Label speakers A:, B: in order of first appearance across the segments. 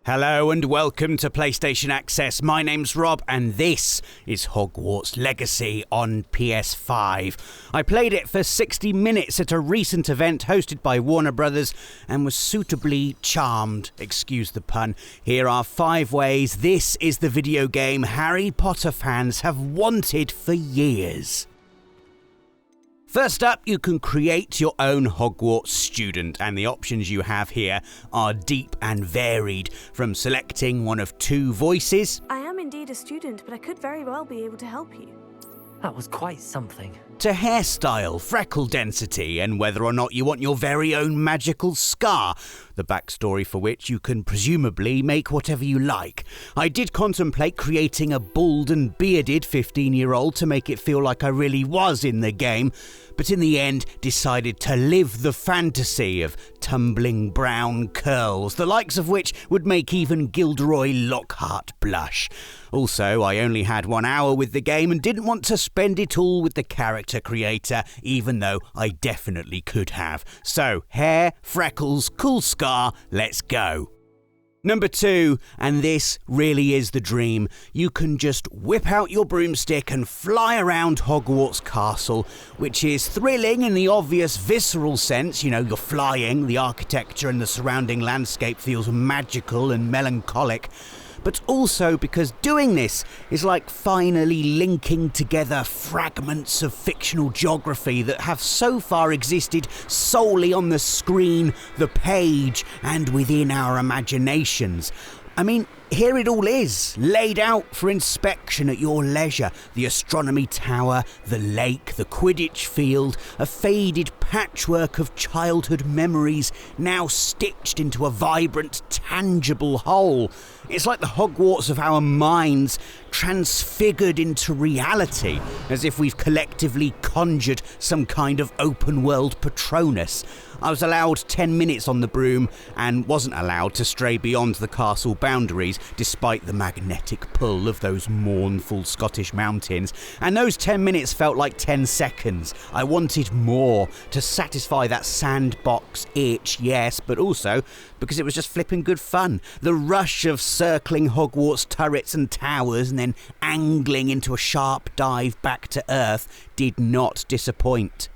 A: Hello and welcome to PlayStation Access. My name's Rob and this is Hogwarts Legacy on PS5. I played it for 60 minutes at a recent event hosted by Warner Brothers and was suitably charmed, excuse the pun. Here are 5 ways this is the video game Harry Potter fans have wanted for years. First up, you can create your own Hogwarts student, and the options you have here are deep and varied, from selecting one of 2 voices.
B: I am indeed a student, but I could very well be able to help you.
C: That was quite something.
A: To hairstyle, freckle density, and whether or not you want your very own magical scar, the backstory for which you can presumably make whatever you like. I did contemplate creating a bald and bearded 15-year-old to make it feel like I really was in the game, but in the end decided to live the fantasy of tumbling brown curls, the likes of which would make even Gilderoy Lockhart blush. Also, I only had 1 hour with the game and didn't want to spend it all with the character creator, even though I definitely could have. So, hair, freckles, cool scar, let's go. Number 2, and this really is the dream. You can just whip out your broomstick and fly around Hogwarts Castle, which is thrilling in the obvious visceral sense. You know, you're flying, the architecture and the surrounding landscape feels magical and melancholic. But also because doing this is like finally linking together fragments of fictional geography that have so far existed solely on the screen, the page, and within our imaginations. I mean, here it all is, laid out for inspection at your leisure. The astronomy tower, the lake, the Quidditch field, a faded patchwork of childhood memories now stitched into a vibrant, tangible whole. It's like the Hogwarts of our minds transfigured into reality, as if we've collectively conjured some kind of open-world Patronus. I was allowed 10 minutes on the broom and wasn't allowed to stray beyond the castle boundaries despite the magnetic pull of those mournful Scottish mountains, and those 10 minutes felt like 10 seconds. I wanted more to satisfy that sandbox itch, yes, but also because it was just flipping good fun. The rush of circling Hogwarts turrets and towers and then angling into a sharp dive back to Earth did not disappoint.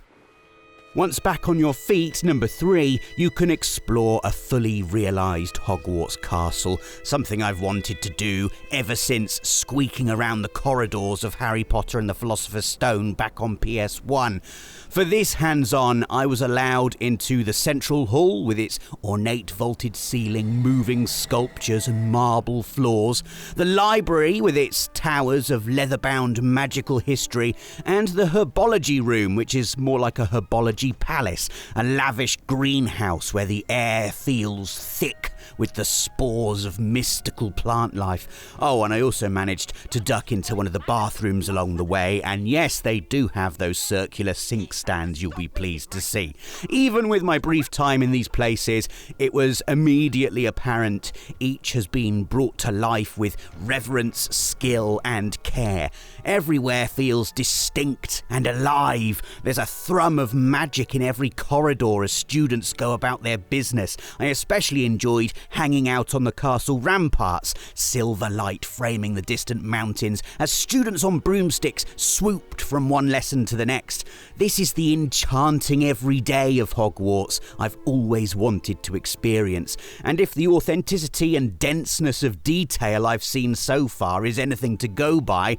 A: Once back on your feet, number 3, you can explore a fully realised Hogwarts castle, something I've wanted to do ever since squeaking around the corridors of Harry Potter and the Philosopher's Stone back on PS1. For this hands-on, I was allowed into the central hall with its ornate vaulted ceiling, moving sculptures and marble floors, the library with its towers of leather-bound magical history, and the herbology room, which is more like a herbology palace, a lavish greenhouse where the air feels thick with the spores of mystical plant life. Oh, and I also managed to duck into one of the bathrooms along the way, and yes, they do have those circular sink stands you'll be pleased to see. Even with my brief time in these places, it was immediately apparent each has been brought to life with reverence, skill, and care. Everywhere feels distinct and alive. There's a thrum of magic in every corridor as students go about their business. I especially enjoyed hanging out on the castle ramparts, silver light framing the distant mountains as students on broomsticks swooped from one lesson to the next. This is the enchanting everyday of Hogwarts I've always wanted to experience, and if the authenticity and denseness of detail I've seen so far is anything to go by,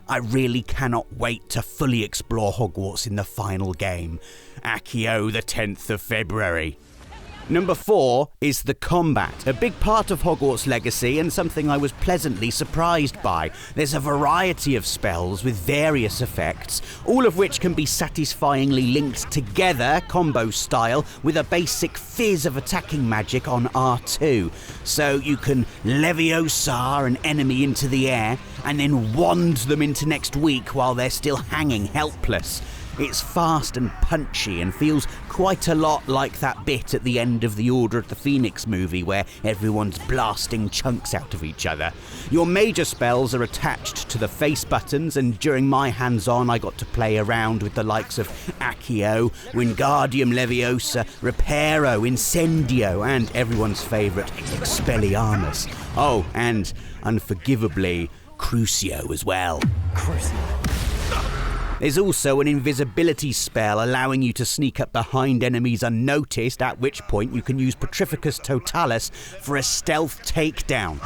A: I really cannot wait to fully explore Hogwarts in the final game. Accio, the 10th of February. Number 4 is the combat, a big part of Hogwarts Legacy and something I was pleasantly surprised by. There's a variety of spells with various effects, all of which can be satisfyingly linked together, combo style, with a basic fizz of attacking magic on R2. So you can Leviosa an enemy into the air and then wand them into next week while they're still hanging helpless. It's fast and punchy and feels quite a lot like that bit at the end of the Order of the Phoenix movie where everyone's blasting chunks out of each other. Your major spells are attached to the face buttons, and during my hands-on I got to play around with the likes of Accio, Wingardium Leviosa, Reparo, Incendio, and everyone's favourite Expelliarmus. Oh, and unforgivably, Crucio as well. There's also an invisibility spell allowing you to sneak up behind enemies unnoticed, at which point you can use Petrificus Totalis for a stealth takedown.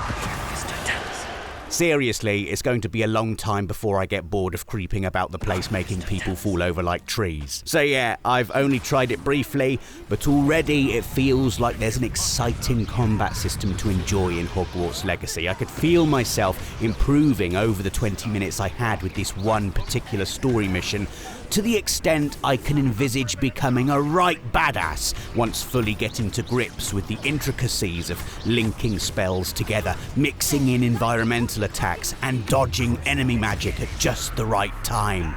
A: Seriously, it's going to be a long time before I get bored of creeping about the place making people fall over like trees. So yeah, I've only tried it briefly, but already it feels like there's an exciting combat system to enjoy in Hogwarts Legacy. I could feel myself improving over the 20 minutes I had with this one particular story mission, to the extent I can envisage becoming a right badass once fully getting to grips with the intricacies of linking spells together, mixing in environmental attacks, and dodging enemy magic at just the right time.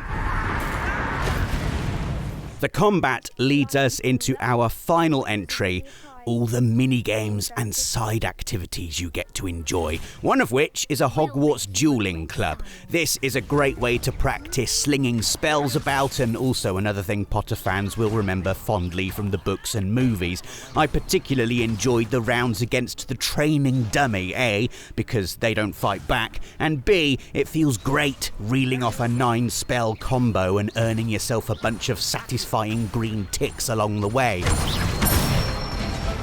A: The combat leads us into our final entry, all the mini-games and side activities you get to enjoy, one of which is a Hogwarts dueling club. This is a great way to practice slinging spells about, and also another thing Potter fans will remember fondly from the books and movies. I particularly enjoyed the rounds against the training dummy, A, because they don't fight back, and B, it feels great reeling off a 9-spell combo and earning yourself a bunch of satisfying green ticks along the way.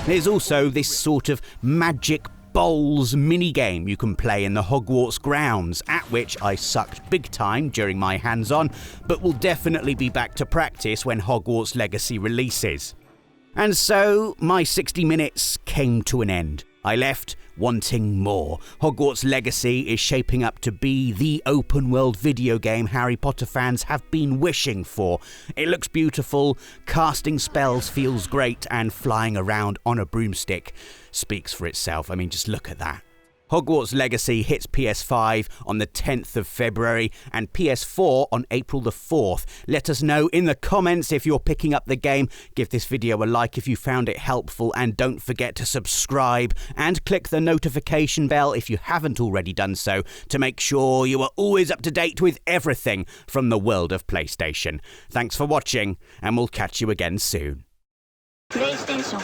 A: There's also this sort of magic bowls minigame you can play in the Hogwarts grounds, at which I sucked big time during my hands-on, but will definitely be back to practice when Hogwarts Legacy releases. And so, my 60 minutes came to an end. I left wanting more. Hogwarts Legacy is shaping up to be the open-world video game Harry Potter fans have been wishing for. It looks beautiful, casting spells feels great, and flying around on a broomstick speaks for itself. I mean, just look at that. Hogwarts Legacy hits PS5 on the 10th of February and PS4 on April the 4th. Let us know in the comments if you're picking up the game. Give this video a like if you found it helpful, and don't forget to subscribe and click the notification bell if you haven't already done so, to make sure you are always up to date with everything from the world of PlayStation. Thanks for watching, and we'll catch you again soon.
D: PlayStation